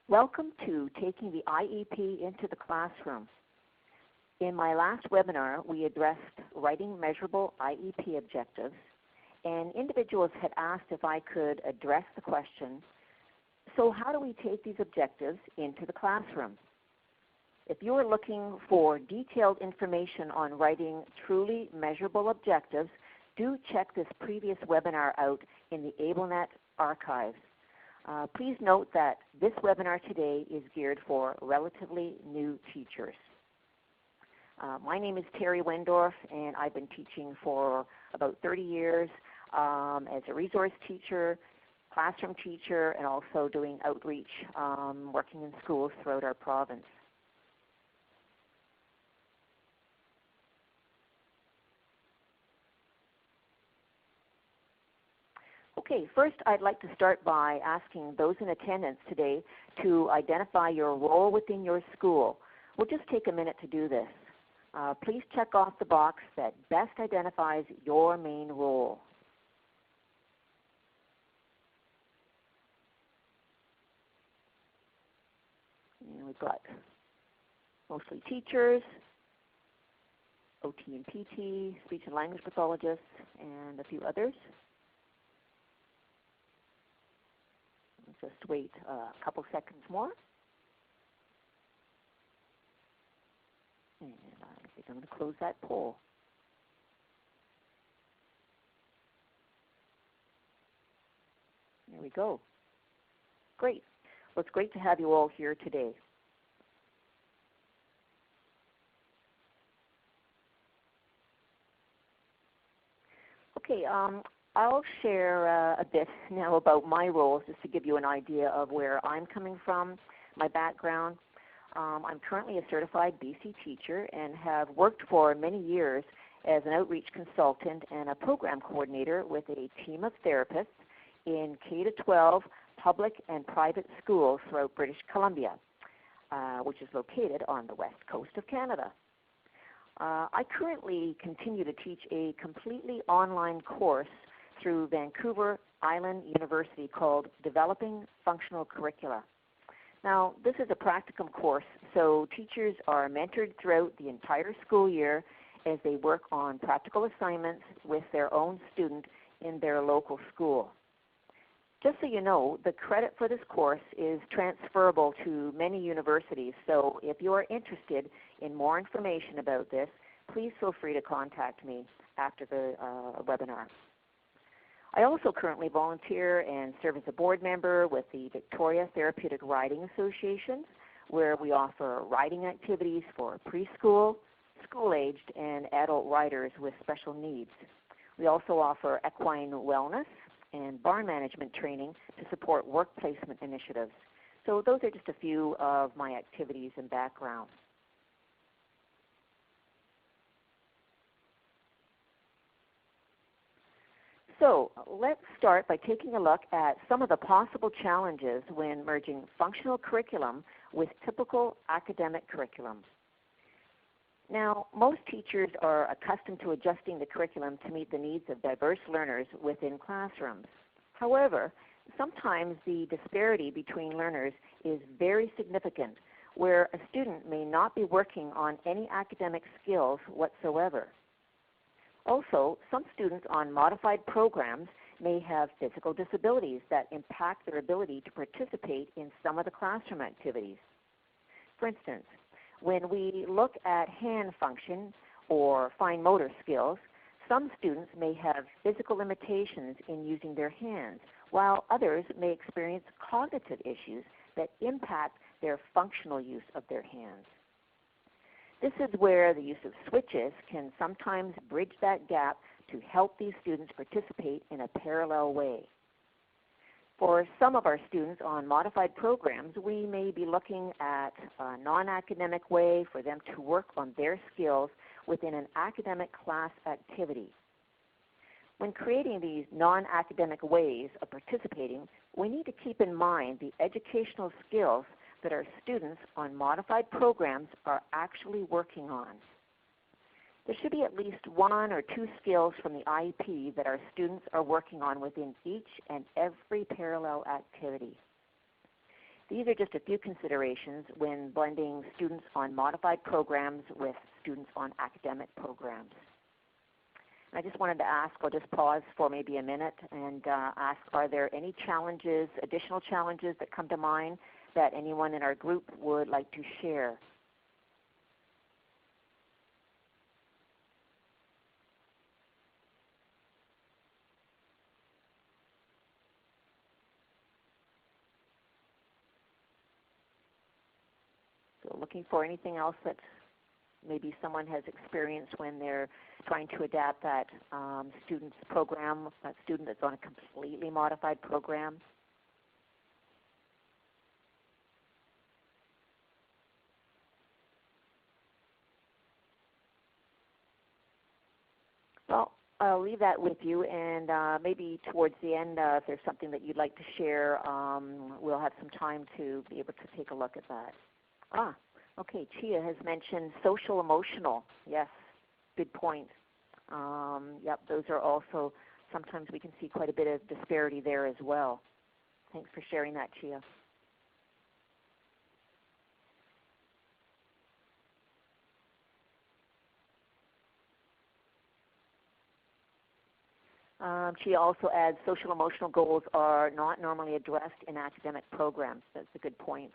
Welcome to Taking the IEP into the Classroom. In my last webinar, we addressed writing measurable IEP objectives, and individuals had asked if I could address the question, so how do we take these objectives into the classroom? If you are looking for detailed information on writing truly measurable objectives, do check this previous webinar out in the AbleNet archives. Please note that this webinar today is geared for relatively new teachers. My name is Terry Wendorf, and I've been teaching for about 30 years as a resource teacher, classroom teacher, and also doing outreach, working in schools throughout our province. Okay, first I'd like to start by asking those in attendance today to identify your role within your school. We'll just take a minute to do this. Please check off the box that best identifies your main role. And we've got mostly teachers, OT and PT, speech and language pathologists, and a few others. Just wait a couple seconds more. And I think I'm going to close that poll. There we go. Great. Well, it's great to have you all here today. Okay, I'll share a bit now about my roles just to give you an idea of where I'm coming from, my background. I'm currently a certified BC teacher and have worked for many years as an outreach consultant and a program coordinator with a team of therapists in K-12 public and private schools throughout British Columbia, which is located on the west coast of Canada. I currently continue to teach a completely online course through Vancouver Island University called Developing Functional Curricula. Now, this is a practicum course, so teachers are mentored throughout the entire school year as they work on practical assignments with their own student in their local school. Just so you know, the credit for this course is transferable to many universities, so if you are interested in more information about this, please feel free to contact me after the webinar. I also currently volunteer and serve as a board member with the Victoria Therapeutic Riding Association, where we offer riding activities for preschool, school-aged, and adult riders with special needs. We also offer equine wellness and barn management training to support work placement initiatives. So those are just a few of my activities and background. So let's start by taking a look at some of the possible challenges when merging functional curriculum with typical academic curriculum. Now, most teachers are accustomed to adjusting the curriculum to meet the needs of diverse learners within classrooms. However, sometimes the disparity between learners is very significant, where a student may not be working on any academic skills whatsoever. Also, some students on modified programs may have physical disabilities that impact their ability to participate in some of the classroom activities. For instance, when we look at hand function or fine motor skills, some students may have physical limitations in using their hands, while others may experience cognitive issues that impact their functional use of their hands. This is where the use of switches can sometimes bridge that gap to help these students participate in a parallel way. For some of our students on modified programs, we may be looking at a non-academic way for them to work on their skills within an academic class activity. When creating these non-academic ways of participating, we need to keep in mind the educational skills that our students on modified programs are actually working on. There should be at least one or two skills from the IEP that our students are working on within each and every parallel activity. These are just a few considerations when blending students on modified programs with students on academic programs. And I just wanted to ask, I'll just pause for maybe a minute and ask, are there any challenges, additional challenges that come to mind that anyone in our group would like to share? So looking for anything else that maybe someone has experienced when they're trying to adapt that student's program, that student that's on a completely modified program. Well, I'll leave that with you, and maybe towards the end, if there's something that you'd like to share, we'll have some time to be able to take a look at that. Okay, Chia has mentioned social emotional. Yes, good point. Yep, those are also, sometimes we can see quite a bit of disparity there as well. Thanks for sharing that, Chia. Chia also adds social emotional goals are not normally addressed in academic programs. That's a good point.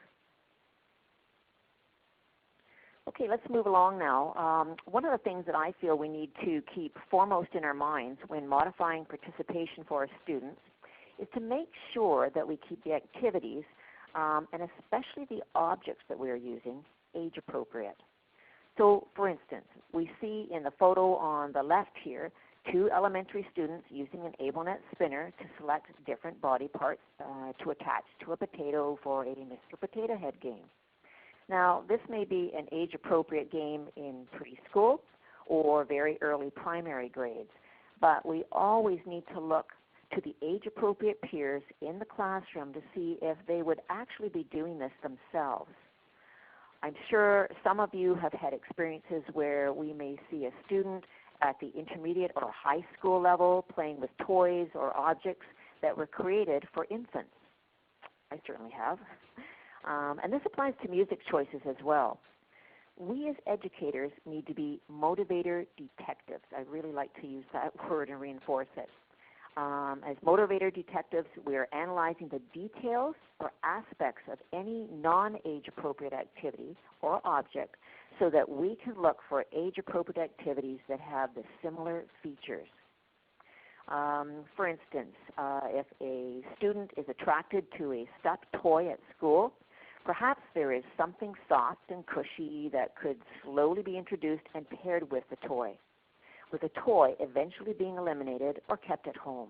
Okay, let's move along now. One of the things that I feel we need to keep foremost in our minds when modifying participation for our students is to make sure that we keep the activities, and especially the objects that we are using, age appropriate. So, for instance, we see in the photo on the left here, 2 elementary students using an AbleNet spinner to select different body parts to attach to a potato for a Mr. Potato Head game. Now, this may be an age-appropriate game in preschool or very early primary grades, but we always need to look to the age-appropriate peers in the classroom to see if they would actually be doing this themselves. I'm sure some of you have had experiences where we may see a student at the intermediate or high school level playing with toys or objects that were created for infants. I certainly have. And this applies to music choices as well. We as educators need to be motivator detectives. I really like to use that word and reinforce it. As motivator detectives, we are analyzing the details or aspects of any non-age appropriate activity or object so that we can look for age-appropriate activities that have the similar features. For instance, if a student is attracted to a stuffed toy at school, perhaps there is something soft and cushy that could slowly be introduced and paired with the toy eventually being eliminated or kept at home.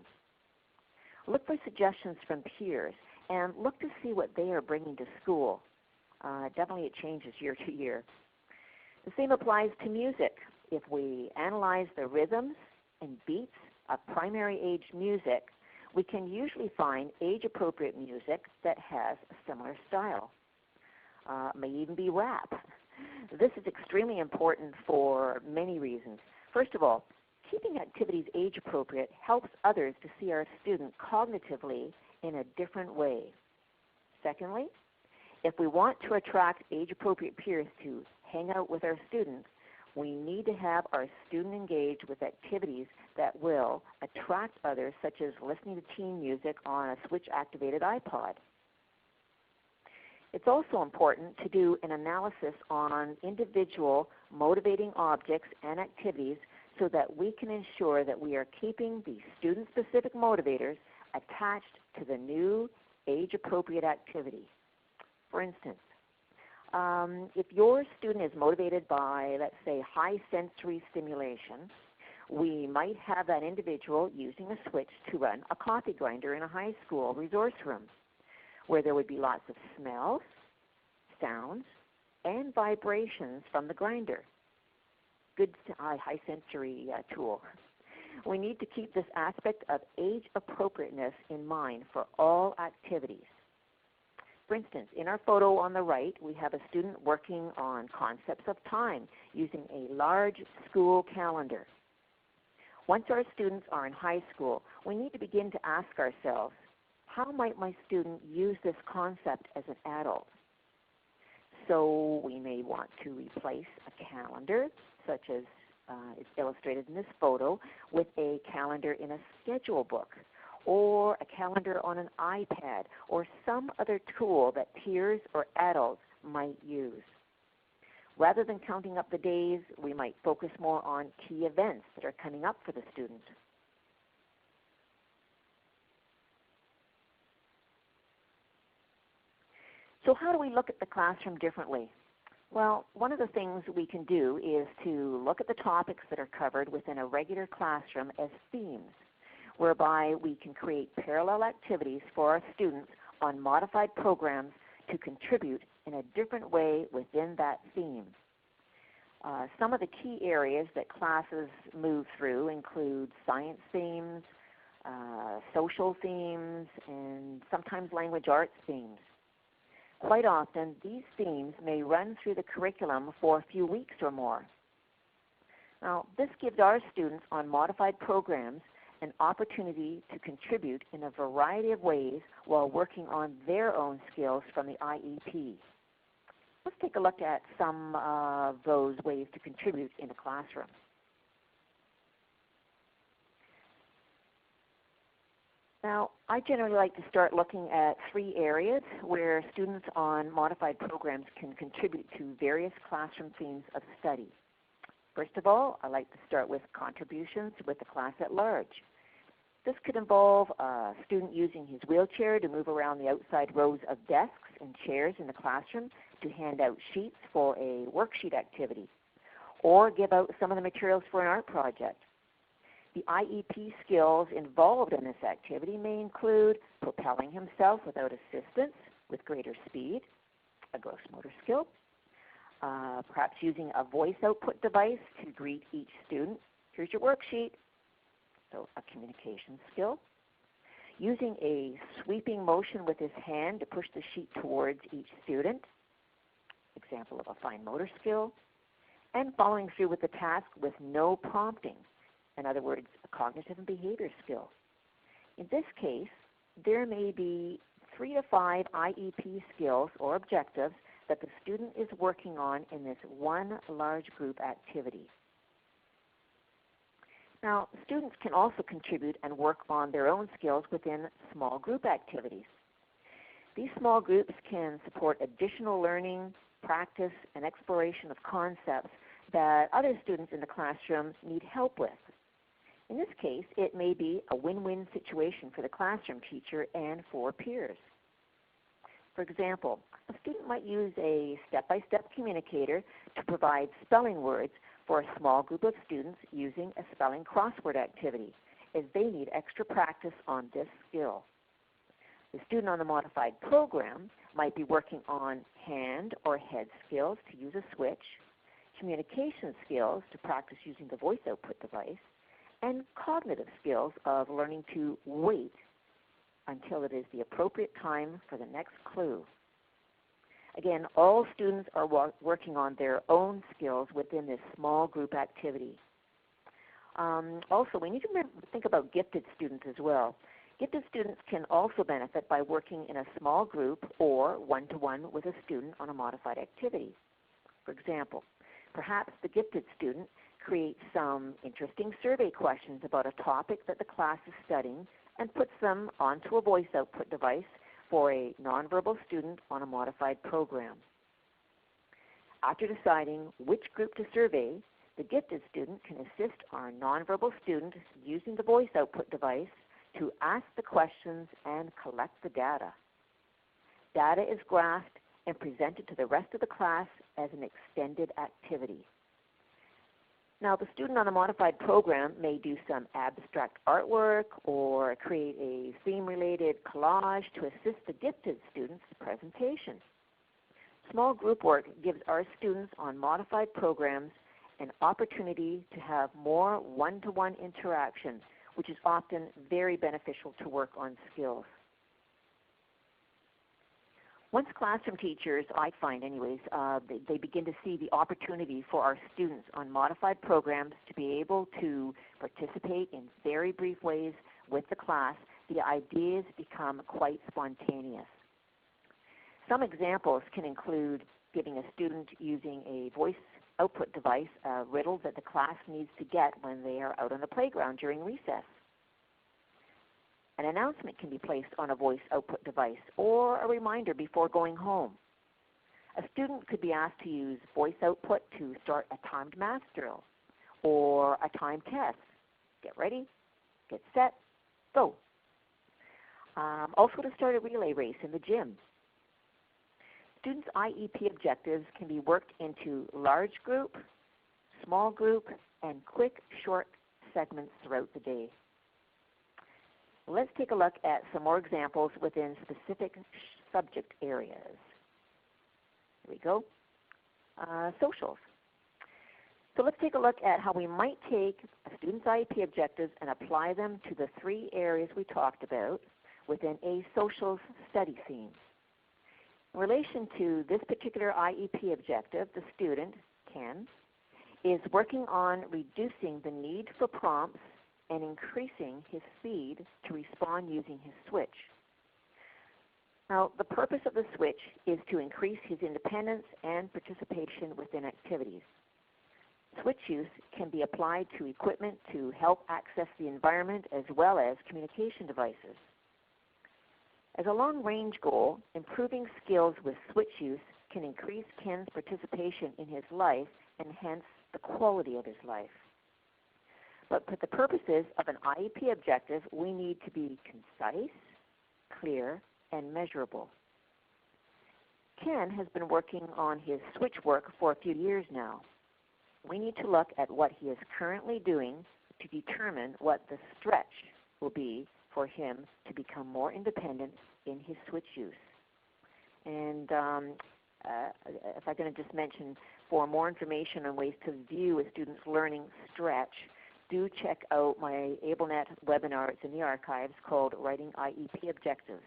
Look for suggestions from peers and look to see what they are bringing to school. Definitely it changes year to year. The same applies to music. If we analyze the rhythms and beats of primary age music, we can usually find age-appropriate music that has a similar style. May even be rap. This is extremely important for many reasons. First of all, keeping activities age-appropriate helps others to see our student cognitively in a different way. Secondly, if we want to attract age-appropriate peers to hang out with our students, we need to have our student engaged with activities that will attract others, such as listening to teen music on a switch-activated iPod. It's also important to do an analysis on individual motivating objects and activities so that we can ensure that we are keeping the student-specific motivators attached to the new age-appropriate activity. For instance, if your student is motivated by, let's say, high sensory stimulation, we might have that individual using a switch to run a coffee grinder in a high school resource room, where there would be lots of smells, sounds, and vibrations from the grinder. Good high sensory tool. We need to keep this aspect of age appropriateness in mind for all activities. For instance, in our photo on the right, we have a student working on concepts of time using a large school calendar. Once our students are in high school, we need to begin to ask ourselves, how might my student use this concept as an adult? So we may want to replace a calendar, such as is illustrated in this photo, with a calendar in a schedule book, or a calendar on an iPad, or some other tool that peers or adults might use. Rather than counting up the days, we might focus more on key events that are coming up for the student. So how do we look at the classroom differently? Well, one of the things we can do is to look at the topics that are covered within a regular classroom as themes, whereby we can create parallel activities for our students on modified programs to contribute in a different way within that theme. Some of the key areas that classes move through include science themes, social themes, and sometimes language arts themes. Quite often, these themes may run through the curriculum for a few weeks or more. Now, this gives our students on modified programs an opportunity to contribute in a variety of ways while working on their own skills from the IEP. Let's take a look at some of those ways to contribute in a classroom. Now, I generally like to start looking at 3 areas where students on modified programs can contribute to various classroom themes of study. First of all, I like to start with contributions with the class at large. This could involve a student using his wheelchair to move around the outside rows of desks and chairs in the classroom to hand out sheets for a worksheet activity, or give out some of the materials for an art project. The IEP skills involved in this activity may include propelling himself without assistance with greater speed, a gross motor skill, perhaps using a voice output device to greet each student. Here's your worksheet, so a communication skill. Using a sweeping motion with his hand to push the sheet towards each student, example of a fine motor skill. And following through with the task with no prompting, in other words, a cognitive and behavior skill. In this case, there may be 3 to 5 IEP skills or objectives that the student is working on in this one large group activity. Now, students can also contribute and work on their own skills within small group activities. These small groups can support additional learning, practice, and exploration of concepts that other students in the classroom need help with. In this case, it may be a win-win situation for the classroom teacher and for peers. For example, a student might use a step-by-step communicator to provide spelling words for a small group of students using a spelling crossword activity, as they need extra practice on this skill. The student on the modified program might be working on hand or head skills to use a switch, communication skills to practice using the voice output device, and cognitive skills of learning to wait until it is the appropriate time for the next clue. Again, all students are working on their own skills within this small group activity. Also, we need to think about gifted students as well. Gifted students can also benefit by working in a small group or one-to-one with a student on a modified activity. For example, perhaps the gifted student creates some interesting survey questions about a topic that the class is studying and puts them onto a voice output device for a nonverbal student on a modified program. After deciding which group to survey, the gifted student can assist our nonverbal student using the voice output device to ask the questions and collect the data. Data is graphed and presented to the rest of the class as an extended activity. Now, the student on a modified program may do some abstract artwork or create a theme-related collage to assist the gifted student's presentation. Small group work gives our students on modified programs an opportunity to have more one-to-one interaction, which is often very beneficial to work on skills. Once classroom teachers, I find anyways, they begin to see the opportunity for our students on modified programs to be able to participate in very brief ways with the class, the ideas become quite spontaneous. Some examples can include giving a student using a voice output device a riddle that the class needs to get when they are out on the playground during recess. An announcement can be placed on a voice output device or a reminder before going home. A student could be asked to use voice output to start a timed math drill or a timed test. Get ready, get set, go. Also to start a relay race in the gym. Students' IEP objectives can be worked into large group, small group, and quick, short segments throughout the day. Let's take a look at some more examples within specific subject areas. Here we go. Socials. So let's take a look at how we might take a student's IEP objectives and apply them to the three areas we talked about within a socials study theme. In relation to this particular IEP objective, the student, Ken, is working on reducing the need for prompts and increasing his speed to respond using his switch. Now, the purpose of the switch is to increase his independence and participation within activities. Switch use can be applied to equipment to help access the environment as well as communication devices. As a long-range goal, improving skills with switch use can increase Ken's participation in his life and hence the quality of his life. But for the purposes of an IEP objective, we need to be concise, clear, and measurable. Ken has been working on his switch work for a few years now. We need to look at what he is currently doing to determine what the stretch will be for him to become more independent in his switch use. And if I'm going to just mention, for more information on ways to view a student's learning stretch, do check out my AbleNet webinar. It's in the archives called Writing IEP Objectives.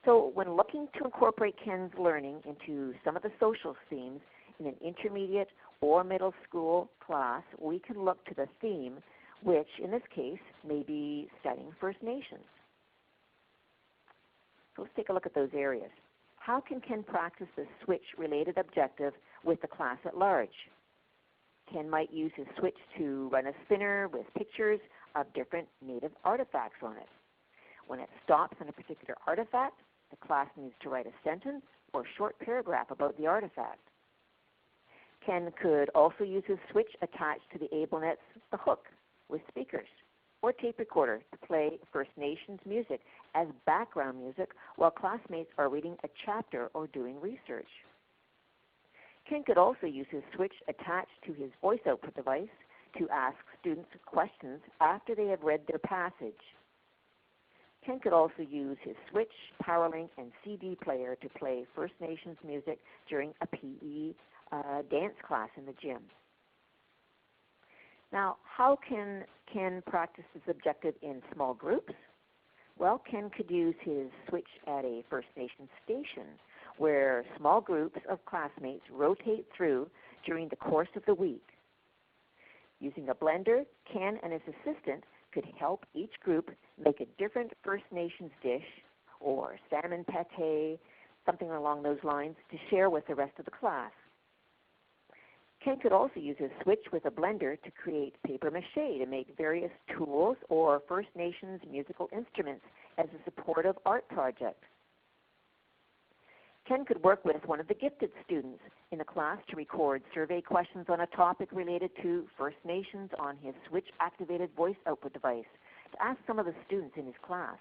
So when looking to incorporate Ken's learning into some of the social themes in an intermediate or middle school class, we can look to the theme, which in this case may be studying First Nations. So let's take a look at those areas. How can Ken practice this switch-related objective with the class at large? Ken might use his switch to run a spinner with pictures of different native artifacts on it. When it stops on a particular artifact, the class needs to write a sentence or short paragraph about the artifact. Ken could also use his switch attached to the AbleNet's The Hook with speakers or tape recorder to play First Nations music as background music while classmates are reading a chapter or doing research. Ken could also use his switch attached to his voice output device to ask students questions after they have read their passage. Ken could also use his switch, PowerLink, and CD player to play First Nations music during a PE dance class in the gym. Now, how can Ken practice this objective in small groups? Well, Ken could use his switch at a First Nations station where small groups of classmates rotate through during the course of the week. Using a blender, Ken and his assistant could help each group make a different First Nations dish or salmon pate, something along those lines, to share with the rest of the class. Ken could also use his switch with a blender to create paper mache to make various tools or First Nations musical instruments as a supportive art project. Ken could work with one of the gifted students in the class to record survey questions on a topic related to First Nations on his switch-activated voice output device to ask some of the students in his class.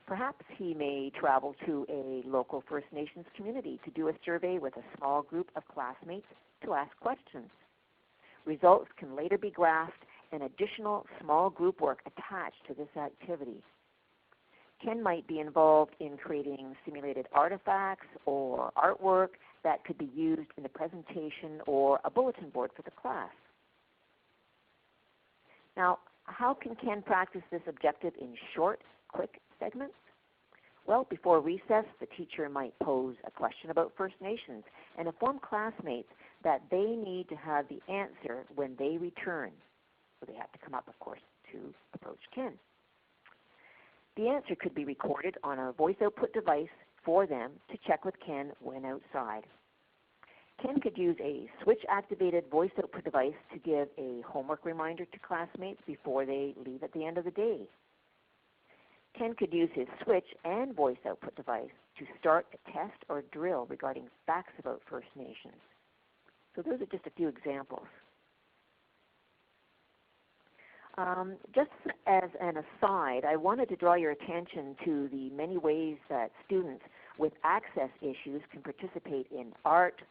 Perhaps he may travel to a local First Nations community to do a survey with a small group of classmates to ask questions. Results can later be graphed and additional small group work attached to this activity. Ken might be involved in creating simulated artifacts or artwork that could be used in a presentation or a bulletin board for the class. Now, how can Ken practice this objective in short, quick segments? Well, before recess, the teacher might pose a question about First Nations and inform classmates that they need to have the answer when they return. So they have to come up, of course, to approach Ken. The answer could be recorded on a voice output device for them to check with Ken when outside. Ken could use a switch-activated voice output device to give a homework reminder to classmates before they leave at the end of the day. Ken could use his switch and voice output device to start a test or drill regarding facts about First Nations. So those are just a few examples. Just as an aside, I wanted to draw your attention to the many ways that students with access issues can participate in art,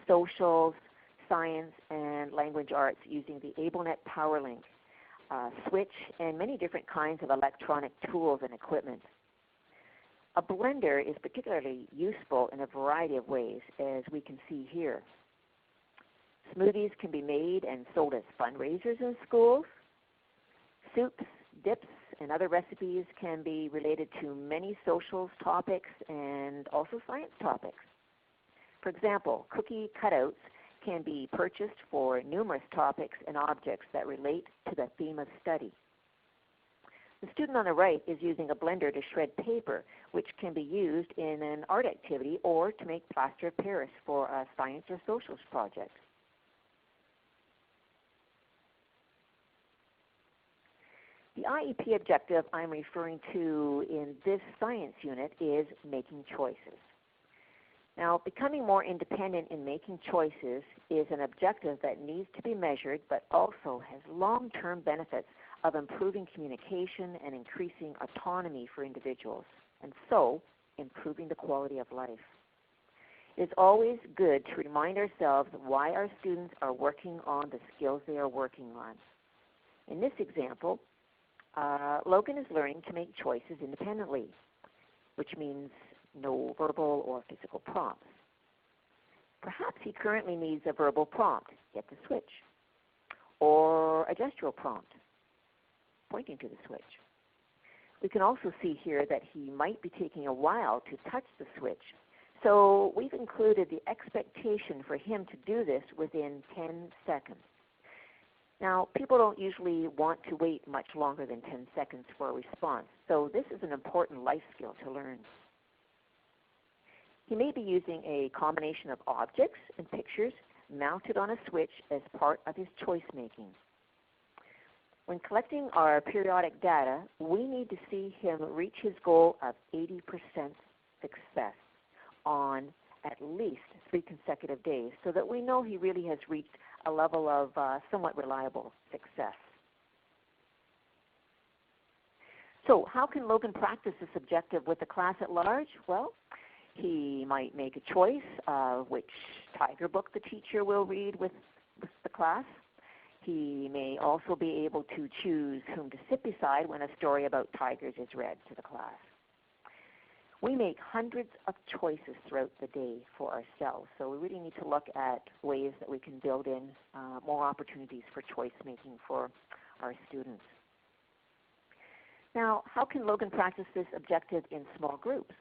socials, science, and language arts using the AbleNet PowerLink, switch, and many different kinds of electronic tools and equipment. A blender is particularly useful in a variety of ways, as we can see here. Smoothies can be made and sold as fundraisers in schools. Soups, dips, and other recipes can be related to many socials topics and also science topics. For example, cookie cutouts can be purchased for numerous topics and objects that relate to the theme of study. The student on the right is using a blender to shred paper, which can be used in an art activity or to make plaster of Paris for a science or socials project. The IEP objective I'm referring to in this science unit is making choices. Now, becoming more independent in making choices is an objective that needs to be measured, but also has long-term benefits of improving communication and increasing autonomy for individuals, and so improving the quality of life. It is always good to remind ourselves why our students are working on the skills they are working on. In this example, Logan is learning to make choices independently, which means no verbal or physical prompts. Perhaps he currently needs a verbal prompt, get the switch, or a gestural prompt, pointing to the switch. We can also see here that he might be taking a while to touch the switch, so we've included the expectation for him to do this within 10 seconds. Now, people don't usually want to wait much longer than 10 seconds for a response, so this is an important life skill to learn. He may be using a combination of objects and pictures mounted on a switch as part of his choice making. When collecting our periodic data, we need to see him reach his goal of 80% success on at least 3 consecutive days so that we know he really has reached a level of somewhat reliable success. So how can Logan practice this objective with the class at large? Well, he might make a choice of which tiger book the teacher will read with the class. He may also be able to choose whom to sit beside when a story about tigers is read to the class. We make hundreds of choices throughout the day for ourselves, so we really need to look at ways that we can build in more opportunities for choice making for our students. Now, how can Logan practice this objective in small groups?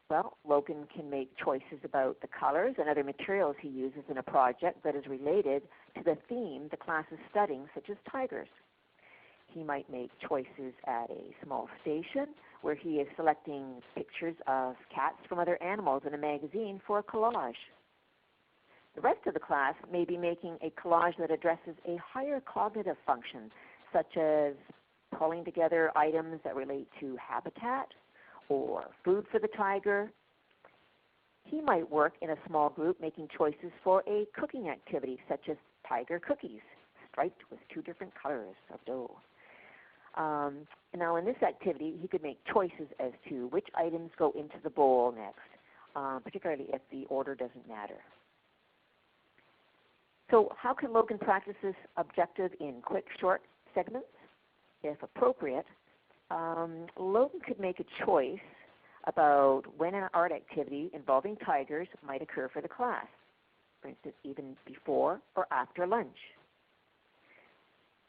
Well, Logan can make choices about the colors and other materials he uses in a project that is related to the theme the class is studying, such as tigers. He might make choices at a small station where he is selecting pictures of cats from other animals in a magazine for a collage. The rest of the class may be making a collage that addresses a higher cognitive function, such as pulling together items that relate to habitat or food for the tiger. He might work in a small group making choices for a cooking activity, such as tiger cookies, striped with 2 different colors of dough. Now in this activity, he could make choices as to which items go into the bowl next, particularly if the order doesn't matter. So how can Logan practice this objective in quick, short segments? If appropriate, Logan could make a choice about when an art activity involving tigers might occur for the class, for instance, even before or after lunch.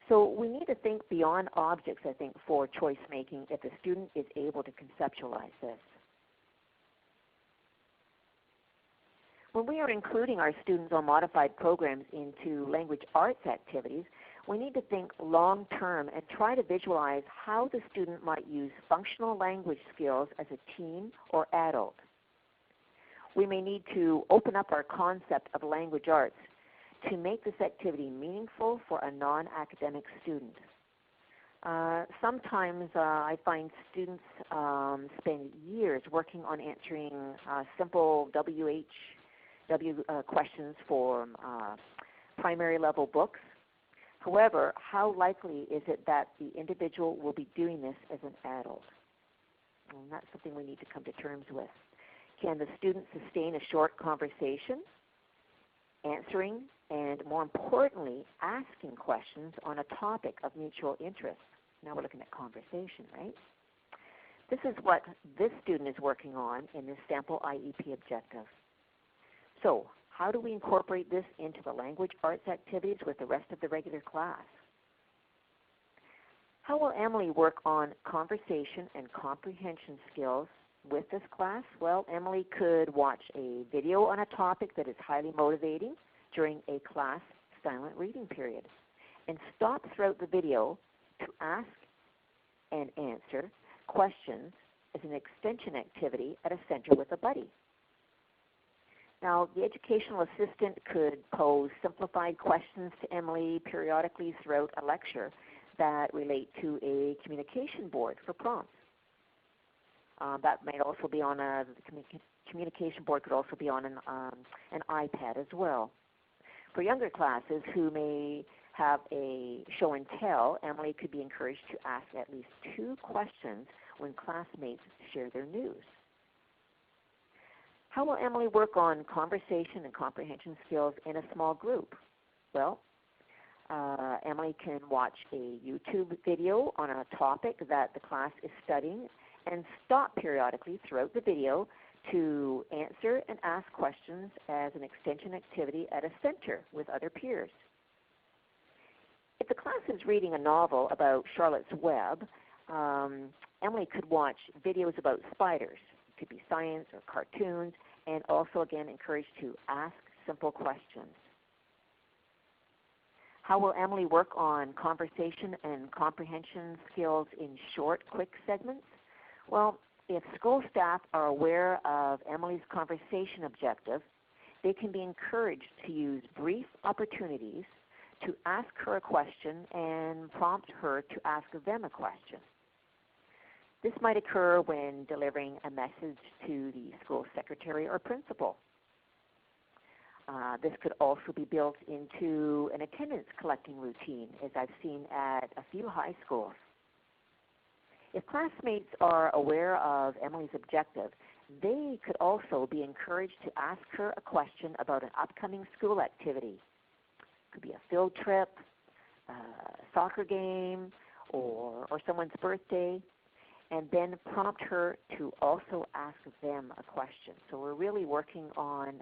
So we need to think beyond objects, I think, for choice making if the student is able to conceptualize this. When we are including our students on modified programs into language arts activities, we need to think long-term and try to visualize how the student might use functional language skills as a teen or adult. We may need to open up our concept of language arts to make this activity meaningful for a non-academic student. Sometimes I find students spend years working on answering simple WH questions for primary level books. However, how likely is it that the individual will be doing this as an adult? And that's something we need to come to terms with. Can the student sustain a short conversation, answering, and more importantly, asking questions on a topic of mutual interest? Now we're looking at conversation, right? This is what this student is working on in this sample IEP objective. So, how do we incorporate this into the language arts activities with the rest of the regular class? How will Emily work on conversation and comprehension skills with this class? Well, Emily could watch a video on a topic that is highly motivating during a class silent reading period and stop throughout the video to ask and answer questions as an extension activity at a center with a buddy. Now, the educational assistant could pose simplified questions to Emily periodically throughout a lecture that relate to a communication board for prompts. That might also be on the communication board could also be on an iPad as well. For younger classes who may have a show and tell, Emily could be encouraged to ask at least 2 questions when classmates share their news. How will Emily work on conversation and comprehension skills in a small group? Well, Emily can watch a YouTube video on a topic that the class is studying and stop periodically throughout the video to answer and ask questions as an extension activity at a center with other peers. If the class is reading a novel about Charlotte's Web, Emily could watch videos about spiders. It could be science or cartoons, and also, again, encouraged to ask simple questions. How will Emily work on conversation and comprehension skills in short, quick segments? Well, if school staff are aware of Emily's conversation objective, they can be encouraged to use brief opportunities to ask her a question and prompt her to ask them a question. This might occur when delivering a message to the school secretary or principal. This could also be built into an attendance collecting routine, as I've seen at a few high schools. If classmates are aware of Emily's objective, they could also be encouraged to ask her a question about an upcoming school activity. It could be a field trip, a soccer game, or someone's birthday, and then prompt her to also ask them a question. So we're really working on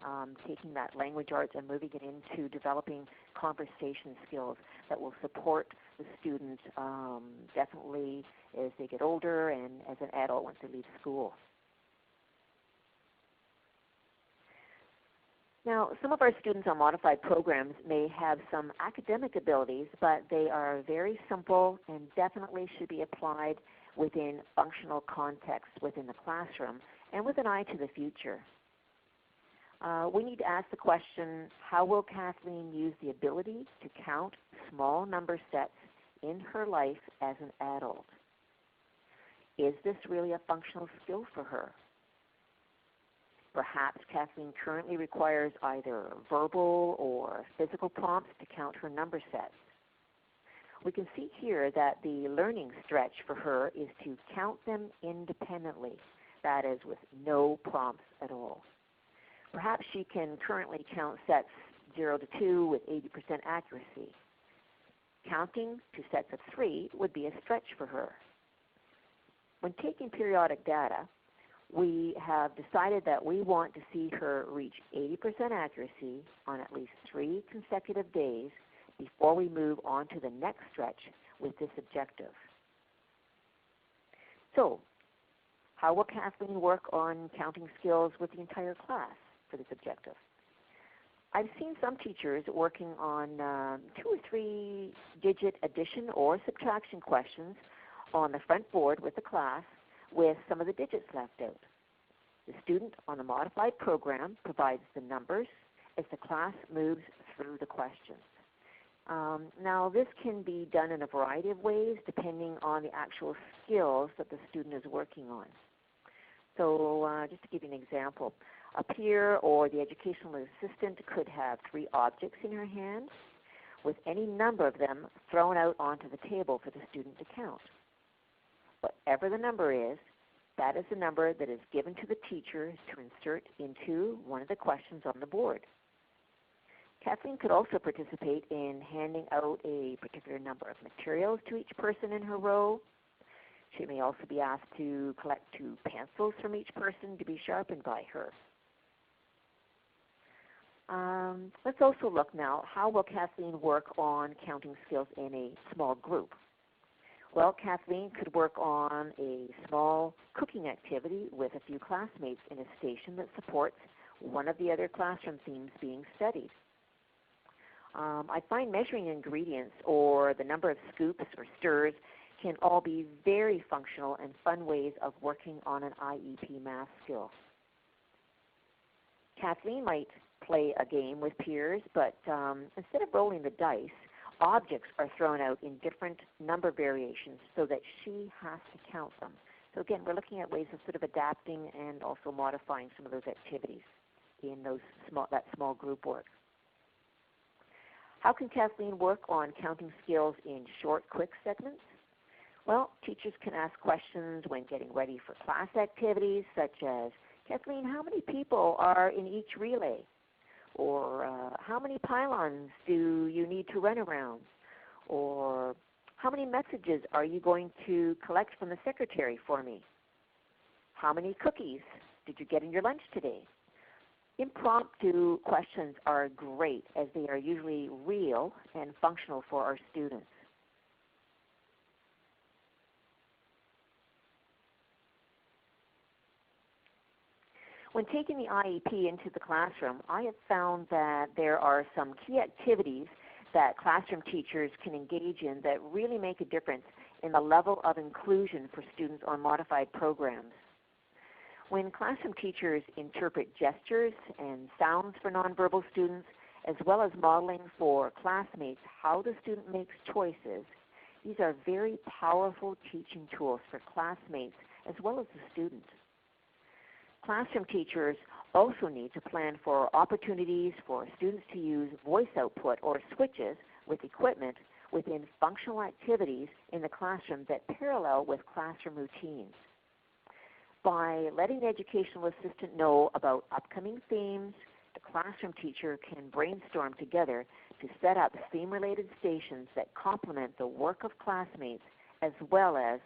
taking that language arts and moving it into developing conversation skills that will support the student definitely as they get older and as an adult once they leave school. Now, some of our students on modified programs may have some academic abilities, but they are very simple and definitely should be applied within functional context within the classroom and with an eye to the future. We need to ask the question, how will Kathleen use the ability to count small number sets in her life as an adult? Is this really a functional skill for her? Perhaps Kathleen currently requires either verbal or physical prompts to count her number sets. We can see here that the learning stretch for her is to count them independently, that is, with no prompts at all. Perhaps she can currently count sets 0 to 2 with 80% accuracy. Counting to sets of 3 would be a stretch for her. When taking periodic data, we have decided that we want to see her reach 80% accuracy on at least 3 consecutive days before we move on to the next stretch with this objective. So, how will Kathleen work on counting skills with the entire class for this objective? I've seen some teachers working on 2 or 3 digit addition or subtraction questions on the front board with the class with some of the digits left out. The student on the modified program provides the numbers as the class moves through the questions. Now, this can be done in a variety of ways depending on the actual skills that the student is working on. So just to give you an example, a peer or the educational assistant could have 3 objects in her hand with any number of them thrown out onto the table for the student to count. Whatever the number is, that is the number that is given to the teacher to insert into one of the questions on the board. Kathleen could also participate in handing out a particular number of materials to each person in her row. She may also be asked to collect 2 pencils from each person to be sharpened by her. Let's also look now, how will Kathleen work on counting skills in a small group? Well, Kathleen could work on a small cooking activity with a few classmates in a station that supports one of the other classroom themes being studied. I find measuring ingredients or the number of scoops or stirs can all be very functional and fun ways of working on an IEP math skill. Kathleen might play a game with peers, but instead of rolling the dice, objects are thrown out in different number variations so that she has to count them. So again, we're looking at ways of sort of adapting and also modifying some of those activities in that small group work. How can Kathleen work on counting skills in short, quick segments? Well, teachers can ask questions when getting ready for class activities, such as, Kathleen, how many people are in each relay? Or how many pylons do you need to run around? Or how many messages are you going to collect from the secretary for me? How many cookies did you get in your lunch today? Impromptu questions are great as they are usually real and functional for our students. When taking the IEP into the classroom, I have found that there are some key activities that classroom teachers can engage in that really make a difference in the level of inclusion for students on modified programs. When classroom teachers interpret gestures and sounds for nonverbal students, as well as modeling for classmates how the student makes choices, these are very powerful teaching tools for classmates as well as the student. Classroom teachers also need to plan for opportunities for students to use voice output or switches with equipment within functional activities in the classroom that parallel with classroom routines. By letting the educational assistant know about upcoming themes, the classroom teacher can brainstorm together to set up theme-related stations that complement the work of classmates as well as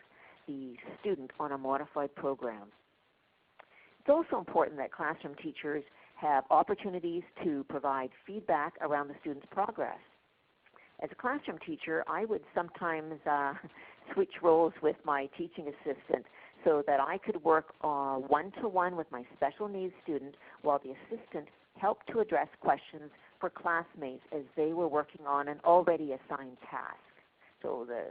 the student on a modified program. It's also important that classroom teachers have opportunities to provide feedback around the student's progress. As a classroom teacher, I would sometimes switch roles with my teaching assistant so that I could work one-to-one with my special needs student while the assistant helped to address questions for classmates as they were working on an already assigned task. So the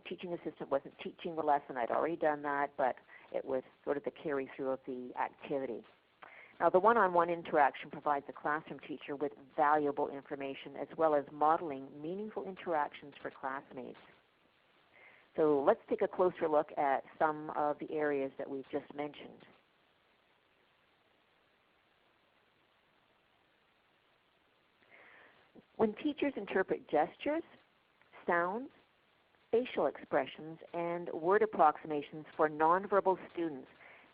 teaching assistant wasn't teaching the lesson. I'd already done that, but it was sort of the carry-through of the activity. Now, the one-on-one interaction provides the classroom teacher with valuable information as well as modeling meaningful interactions for classmates. So let's take a closer look at some of the areas that we've just mentioned. When teachers interpret gestures, sounds, facial expressions, and word approximations for nonverbal students,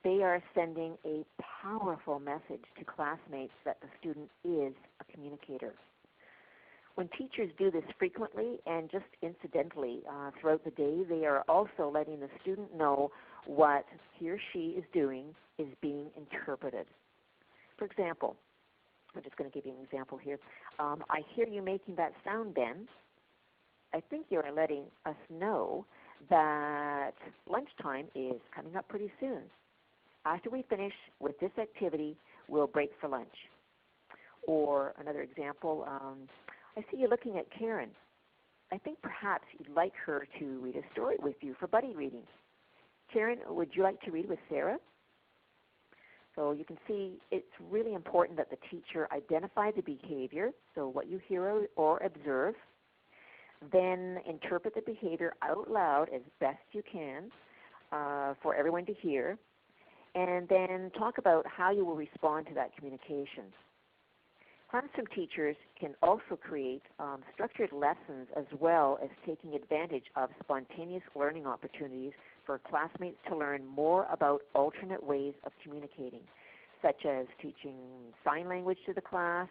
they are sending a powerful message to classmates that the student is a communicator. When teachers do this frequently and just incidentally throughout the day, they are also letting the student know what he or she is doing is being interpreted. For example, I'm just going to give you an example here. I hear you making that sound, Ben. I think you are letting us know that lunchtime is coming up pretty soon. After we finish with this activity, we'll break for lunch. Or another example, I see you looking at Karen. I think perhaps you'd like her to read a story with you for buddy reading. Karen, would you like to read with Sarah? So you can see it's really important that the teacher identify the behavior, so what you hear or observe, then interpret the behavior out loud as best you can for everyone to hear, and then talk about how you will respond to that communication. Classroom teachers can also create structured lessons as well as taking advantage of spontaneous learning opportunities for classmates to learn more about alternate ways of communicating, such as teaching sign language to the class,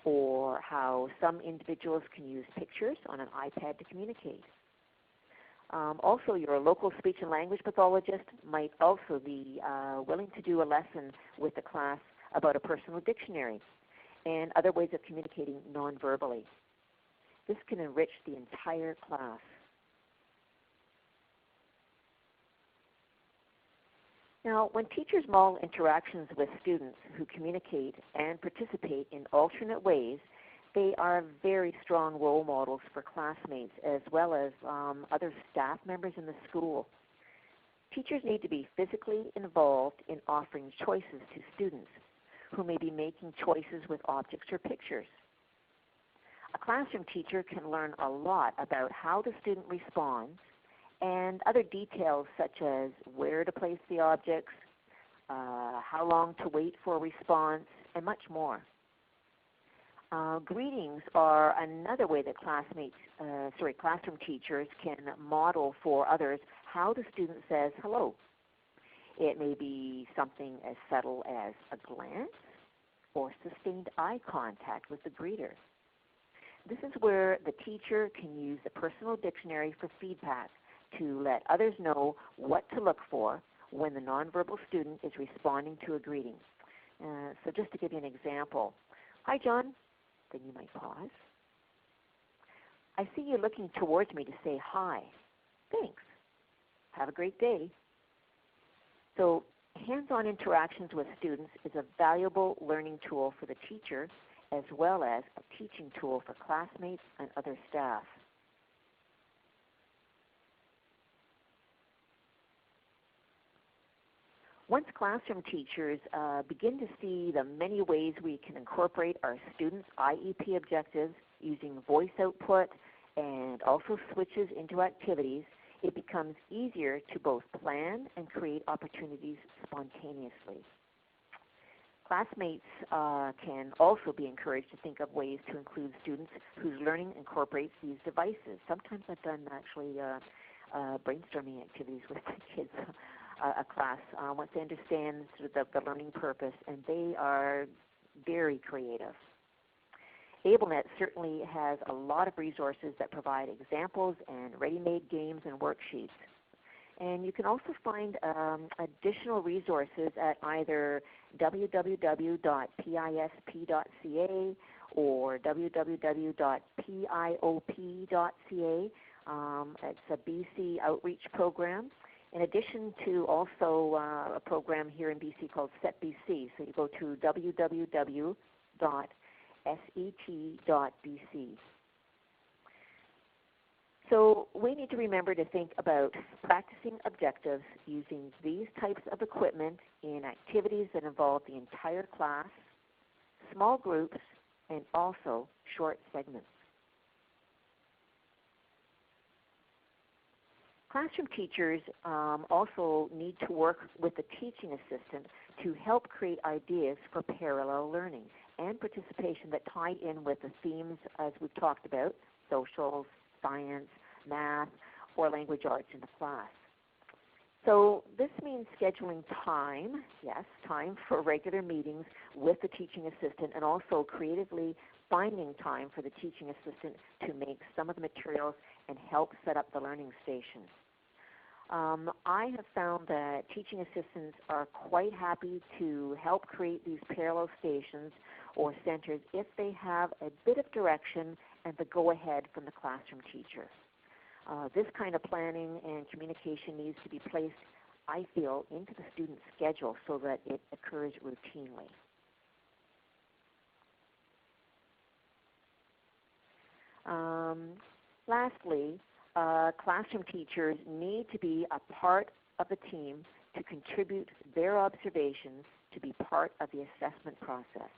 or how some individuals can use pictures on an iPad to communicate. Also, your local speech and language pathologist might also be willing to do a lesson with the class about a personal dictionary and other ways of communicating non-verbally. This can enrich the entire class. Now, when teachers model interactions with students who communicate and participate in alternate ways, they are very strong role models for classmates as well as other staff members in the school. Teachers need to be physically involved in offering choices to students who may be making choices with objects or pictures. A classroom teacher can learn a lot about how the student responds and other details such as where to place the objects, how long to wait for a response, and much more. Greetings are another way that classroom teachers can model for others how the student says hello. It may be something as subtle as a glance or sustained eye contact with the greeter. This is where the teacher can use the personal dictionary for feedback to let others know what to look for when the nonverbal student is responding to a greeting. So just to give you an example, hi John, then you might pause. I see you looking towards me to say hi. Thanks. Have a great day. So hands-on interactions with students is a valuable learning tool for the teacher as well as a teaching tool for classmates and other staff. Once classroom teachers begin to see the many ways we can incorporate our students' IEP objectives using voice output and also switches into activities, it becomes easier to both plan and create opportunities spontaneously. Classmates can also be encouraged to think of ways to include students whose learning incorporates these devices. Sometimes I've done actually brainstorming activities with the kids, a class, once they understand sort of the learning purpose, and they are very creative. AbleNet certainly has a lot of resources that provide examples and ready-made games and worksheets. And you can also find additional resources at either www.pisp.ca or www.piop.ca. It's a BC outreach program, in addition to also a program here in BC called SETBC. So you go to www.set.bc. So we need to remember to think about practicing objectives using these types of equipment in activities that involve the entire class, small groups, and also short segments. Classroom teachers also need to work with the teaching assistant to help create ideas for parallel learning and participation that tie in with the themes as we've talked about, social, science, math, or language arts in the class. So this means scheduling time, yes, time for regular meetings with the teaching assistant, and also creatively finding time for the teaching assistant to make some of the materials and help set up the learning station. I have found that teaching assistants are quite happy to help create these parallel stations or centers if they have a bit of direction and the go-ahead from the classroom teacher. This kind of planning and communication needs to be placed, I feel, into the student's schedule so that it occurs routinely. Um, Lastly, classroom teachers need to be a part of the team to contribute their observations to be part of the assessment process.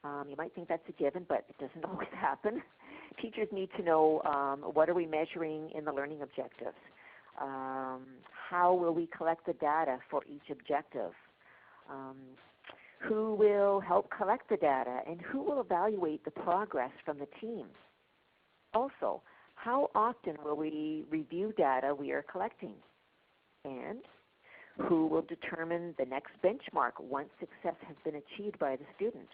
You might think that's a given, but it doesn't always happen. Teachers need to know what are we measuring in the learning objectives. How will we collect the data for each objective? Who will help collect the data, and who will evaluate the progress from the team? Also, how often will we review data we are collecting? And who will determine the next benchmark once success has been achieved by the student?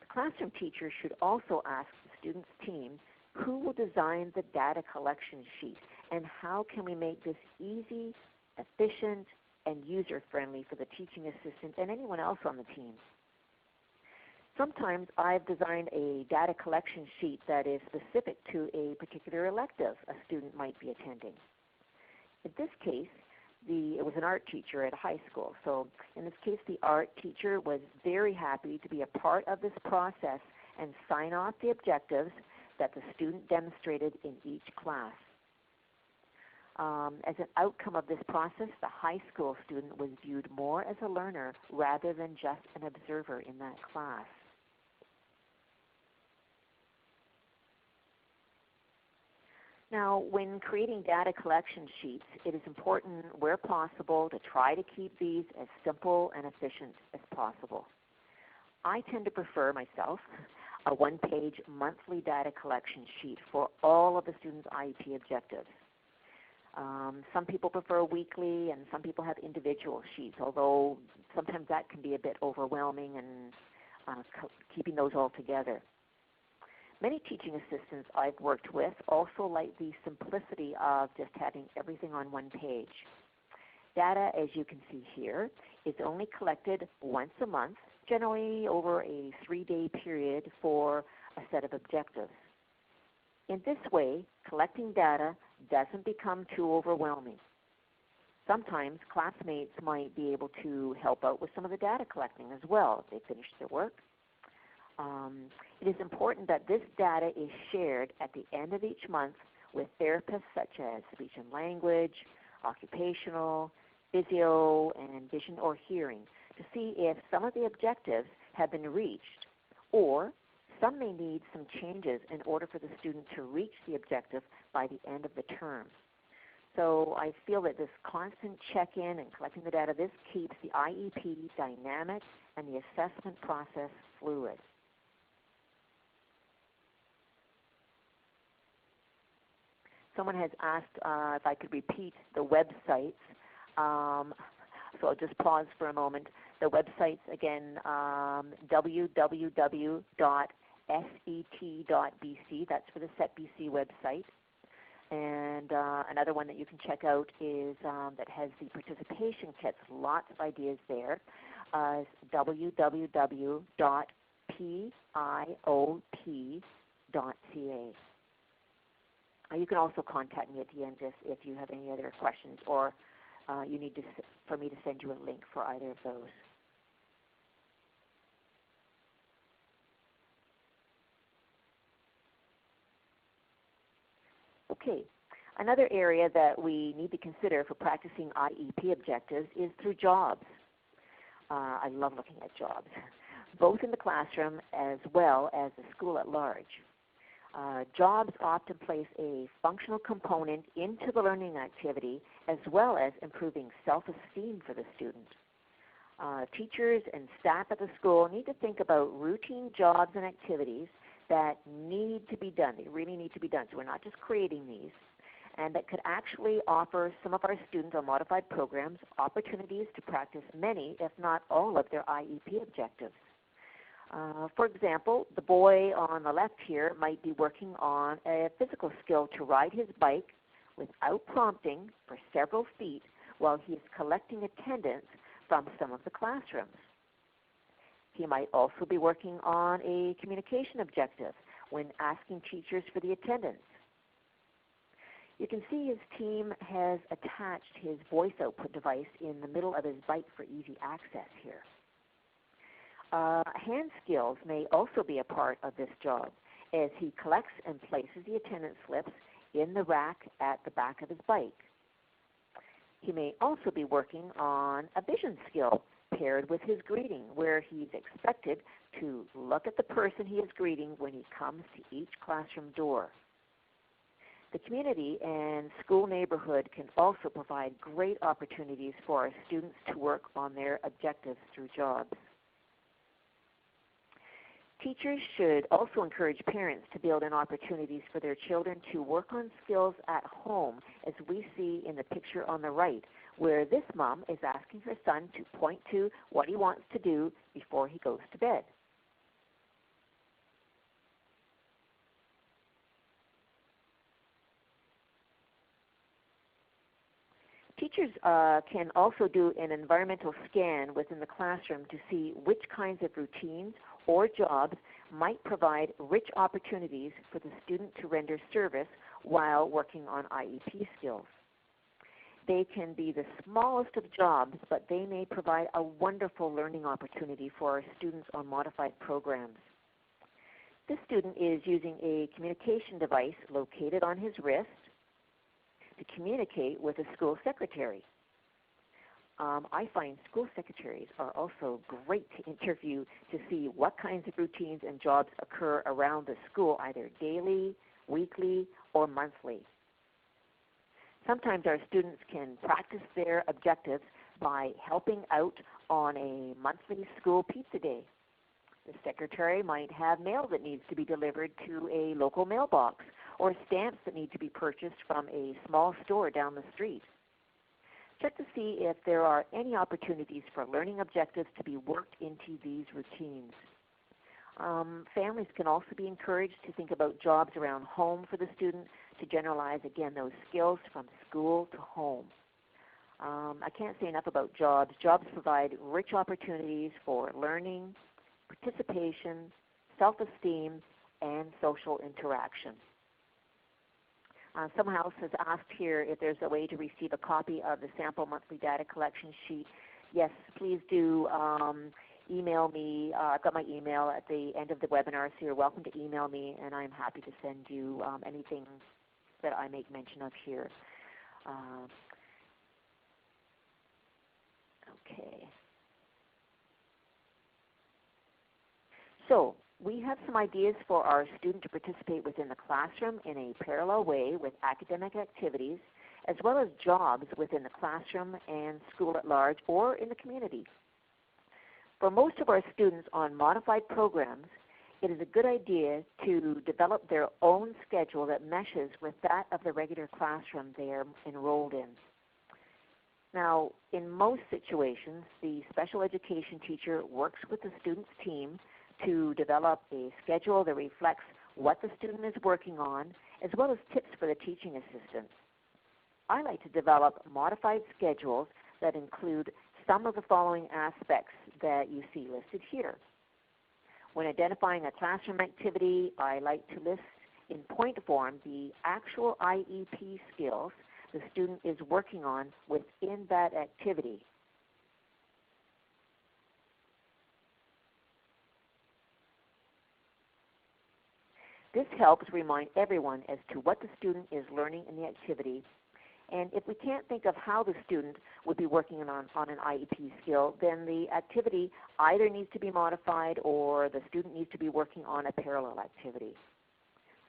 The classroom teacher should also ask the student's team who will design the data collection sheet, and how can we make this easy, efficient, and user-friendly for the teaching assistant and anyone else on the team. Sometimes I've designed a data collection sheet that is specific to a particular elective a student might be attending. In this case, it was an art teacher at a high school. So in this case, the art teacher was very happy to be a part of this process and sign off the objectives that the student demonstrated in each class. As an outcome of this process, the high school student was viewed more as a learner rather than just an observer in that class. Now, when creating data collection sheets, it is important, where possible, to try to keep these as simple and efficient as possible. I tend to prefer, myself, a one-page monthly data collection sheet for all of the students' IEP objectives. Some people prefer weekly, and some people have individual sheets, although sometimes that can be a bit overwhelming and keeping those all together. Many teaching assistants I've worked with also like the simplicity of just having everything on one page. Data, as you can see here, is only collected once a month, generally over a 3-day period for a set of objectives. In this way, collecting data doesn't become too overwhelming. Sometimes classmates might be able to help out with some of the data collecting as well if they finish their work. It is important that this data is shared at the end of each month with therapists such as speech and language, occupational, physio, and vision or hearing to see if some of the objectives have been reached, or some may need some changes in order for the student to reach the objective by the end of the term. So I feel that this constant check-in and collecting the data, this keeps the IEP dynamic and the assessment process fluid. Someone has asked if I could repeat the websites. So I'll just pause for a moment. The websites, again, www.set.bc, that's for the SETBC website. And another one that you can check out is that has the participation kits, lots of ideas there, is www.piop.ca. You can also contact me at the end if you have any other questions, or you need for me to send you a link for either of those. Okay, another area that we need to consider for practicing IEP objectives is through jobs. I love looking at jobs, both in the classroom as well as the school at large. Jobs often place a functional component into the learning activity as well as improving self-esteem for the student. Teachers and staff at the school need to think about routine jobs and activities that need to be done. They really need to be done. So we're not just creating these, and that could actually offer some of our students on modified programs opportunities to practice many, if not all, of their IEP objectives. For example, the boy on the left here might be working on a physical skill to ride his bike without prompting for several feet while he is collecting attendance from some of the classrooms. He might also be working on a communication objective when asking teachers for the attendance. You can see his team has attached his voice output device in the middle of his bike for easy access here. Hand skills may also be a part of this job, as he collects and places the attendance slips in the rack at the back of his bike. He may also be working on a vision skill paired with his greeting, where he's expected to look at the person he is greeting when he comes to each classroom door. The community and school neighborhood can also provide great opportunities for our students to work on their objectives through jobs. Teachers should also encourage parents to build in opportunities for their children to work on skills at home, as we see in the picture on the right, where this mom is asking her son to point to what he wants to do before he goes to bed. Teachers can also do an environmental scan within the classroom to see which kinds of routines or jobs might provide rich opportunities for the student to render service while working on IEP skills. They can be the smallest of jobs, but they may provide a wonderful learning opportunity for our students on modified programs. This student is using a communication device located on his wrist to communicate with a school secretary. I find school secretaries are also great to interview to see what kinds of routines and jobs occur around the school, either daily, weekly, or monthly. Sometimes our students can practice their objectives by helping out on a monthly school pizza day. The secretary might have mail that needs to be delivered to a local mailbox, or stamps that need to be purchased from a small store down the street. Check to see if there are any opportunities for learning objectives to be worked into these routines. Families can also be encouraged to think about jobs around home for the student to generalize, again, those skills from school to home. I can't say enough about jobs. Jobs provide rich opportunities for learning, participation, self-esteem, and social interaction. Someone else has asked here if there's a way to receive a copy of the sample monthly data collection sheet. Yes, please do email me. I've got my email at the end of the webinar, so you're welcome to email me, and I'm happy to send you anything that I make mention of here. Okay. So we have some ideas for our student to participate within the classroom in a parallel way with academic activities, as well as jobs within the classroom and school at large or in the community. For most of our students on modified programs, it is a good idea to develop their own schedule that meshes with that of the regular classroom they are enrolled in. Now, in most situations, the special education teacher works with the student's team to develop a schedule that reflects what the student is working on, as well as tips for the teaching assistant. I like to develop modified schedules that include some of the following aspects that you see listed here. When identifying a classroom activity, I like to list in point form the actual IEP skills the student is working on within that activity. This helps remind everyone as to what the student is learning in the activity. And if we can't think of how the student would be working on an IEP skill, then the activity either needs to be modified or the student needs to be working on a parallel activity.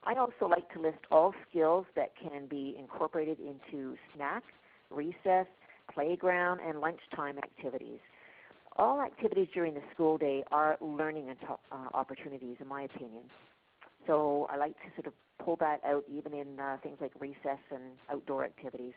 I also like to list all skills that can be incorporated into snack, recess, playground, and lunchtime activities. All activities during the school day are learning opportunities, in my opinion. So I like to sort of pull that out even in things like recess and outdoor activities.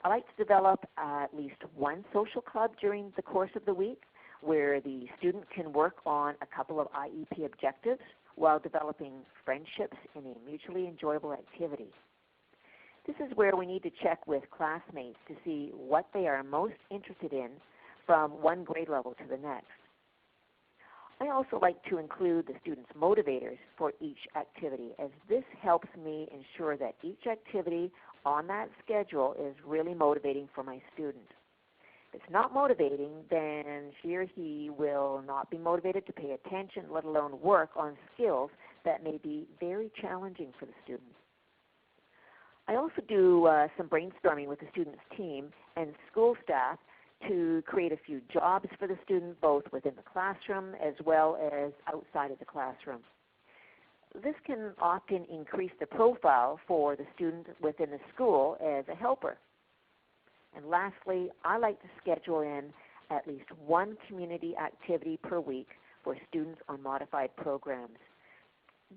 I like to develop at least one social club during the course of the week where the student can work on a couple of IEP objectives while developing friendships in a mutually enjoyable activity. This is where we need to check with classmates to see what they are most interested in from one grade level to the next. I also like to include the students' motivators for each activity, as this helps me ensure that each activity on that schedule is really motivating for my student. If it's not motivating, then she or he will not be motivated to pay attention, let alone work on skills that may be very challenging for the student. I also do some brainstorming with the student's team and school staff to create a few jobs for the student, both within the classroom as well as outside of the classroom. This can often increase the profile for the student within the school as a helper. And lastly, I like to schedule in at least one community activity per week for students on modified programs.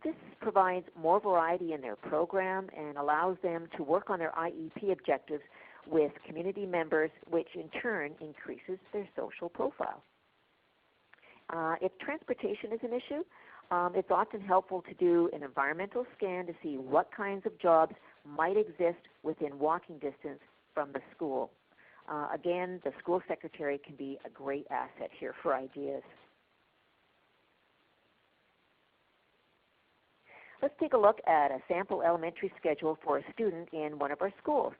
This provides more variety in their program and allows them to work on their IEP objectives with community members, which in turn increases their social profile. If transportation is an issue, it's often helpful to do an environmental scan to see what kinds of jobs might exist within walking distance from the school. Again, the school secretary can be a great asset here for ideas. Let's take a look at a sample elementary schedule for a student in one of our schools.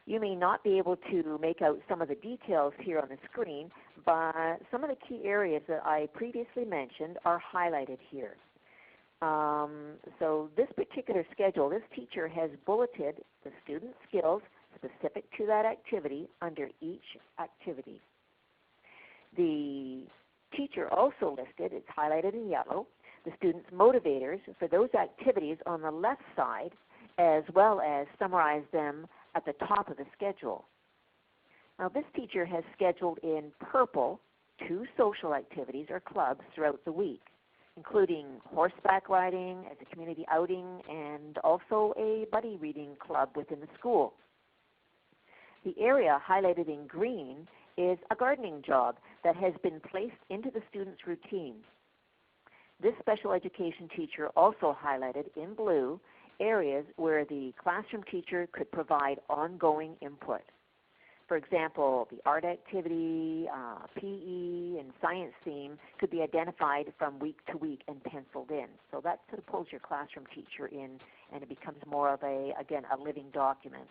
You may not be able to make out some of the details here on the screen, but some of the key areas that I previously mentioned are highlighted here. So this particular schedule, this teacher has bulleted the student skills specific to that activity under each activity. The teacher also listed, it's highlighted in yellow, the students' motivators for those activities on the left side, as well as summarize them at the top of the schedule. Now this teacher has scheduled in purple 2 social activities or clubs throughout the week, including horseback riding as a community outing and also a buddy reading club within the school. The area highlighted in green is a gardening job that has been placed into the student's routine. This special education teacher also highlighted in blue areas where the classroom teacher could provide ongoing input. For example, the art activity, PE, and science theme could be identified from week to week and penciled in. So that sort of pulls your classroom teacher in, and it becomes more of a, again, a living document.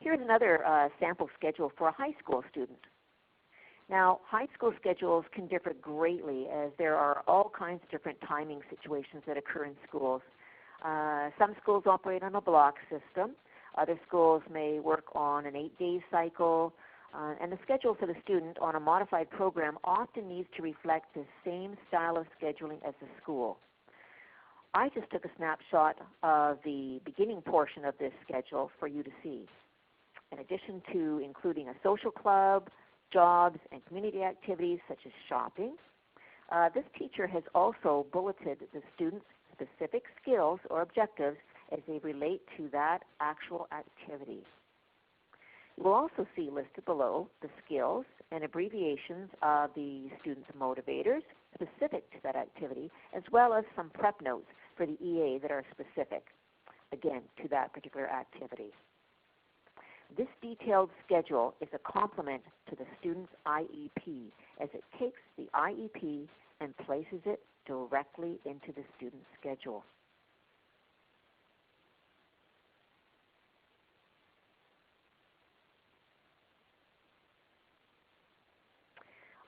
Here's another sample schedule for a high school student. Now, high school schedules can differ greatly as there are all kinds of different timing situations that occur in schools. Some schools operate on a block system. Other schools may work on an 8-day cycle. And the schedule for the student on a modified program often needs to reflect the same style of scheduling as the school. I just took a snapshot of the beginning portion of this schedule for you to see. In addition to including a social club, jobs, and community activities such as shopping, this teacher has also bulleted the students' specific skills or objectives as they relate to that actual activity. You will also see listed below the skills and abbreviations of the students' motivators specific to that activity, as well as some prep notes for the EA that are specific, again, to that particular activity. This detailed schedule is a complement to the student's IEP as it takes the IEP and places it directly into the student's schedule.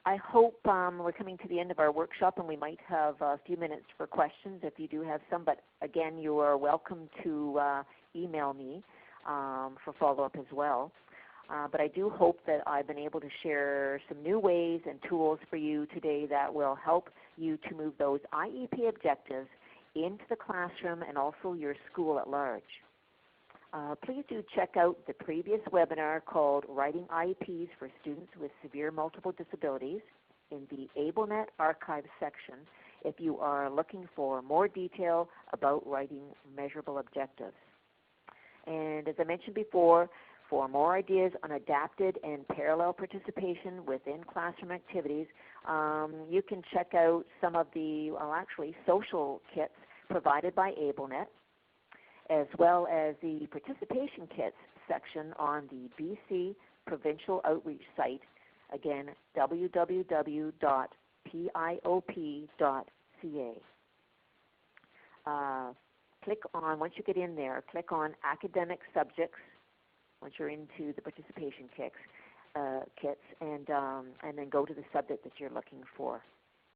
I hope we're coming to the end of our workshop and we might have a few minutes for questions if you do have some, but again, you are welcome to email me for follow-up as well. But I do hope that I've been able to share some new ways and tools for you today that will help you to move those IEP objectives into the classroom and also your school at large. Please do check out the previous webinar called Writing IEPs for Students with Severe Multiple Disabilities in the AbleNet Archive section if you are looking for more detail about writing measurable objectives. And as I mentioned before, for more ideas on adapted and parallel participation within classroom activities, you can check out some of the, actually, social kits provided by AbleNet, as well as the participation kits section on the BC Provincial Outreach site, again, www.piop.ca. Click on, once you get in there, click on Academic Subjects, once you're into the participation kits, and then go to the subject that you're looking for.